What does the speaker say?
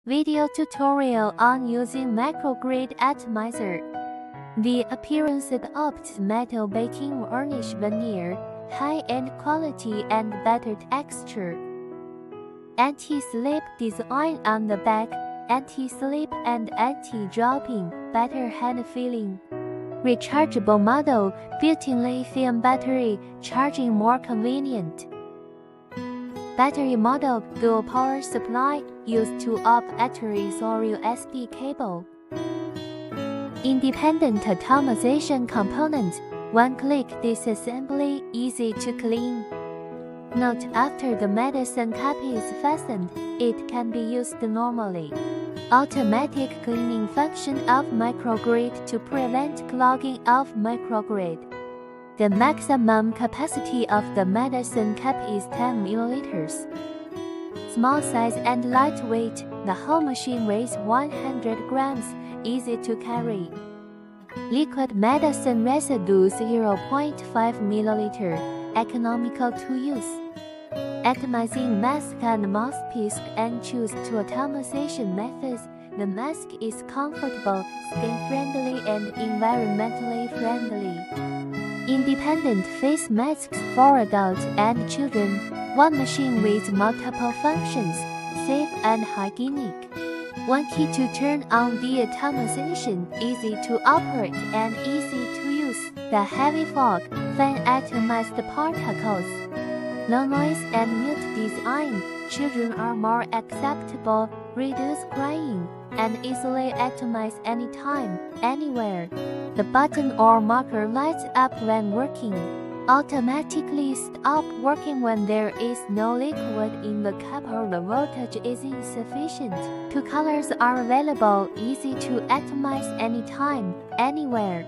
Video tutorial on using micrograde atomizer. The appearance adopts metal baking varnish veneer, high-end quality and better texture. Anti-slip design on the back, anti-slip and anti-dropping, better hand feeling. Rechargeable model, built-in lithium battery, charging more convenient. Battery model, dual power supply, used 2-up batteries or USB cable. Independent atomization component, one-click disassembly, easy to clean. Note: after the medicine cap is fastened, it can be used normally. Automatic cleaning function of micrograde to prevent clogging of micrograde. The maximum capacity of the medicine cap is 10 ml. Small size and lightweight, the whole machine weighs 100 grams, easy to carry. Liquid medicine residue 0.5 ml, economical to use. Atomizing mask and mouthpiece and choose two atomization methods. The mask is comfortable, skin-friendly and environmentally friendly. Independent face masks for adults and children. One machine with multiple functions, safe and hygienic. One key to turn on the atomization, easy to operate and easy to use. The heavy fog, fan atomized particles. Low noise and mute design, children are more acceptable, reduce crying, and easily atomize anytime, anywhere. The button or marker lights up when working. Automatically stop working when there is no liquid in the cup or the voltage is insufficient. Two colors are available, easy to atomize anytime, anywhere.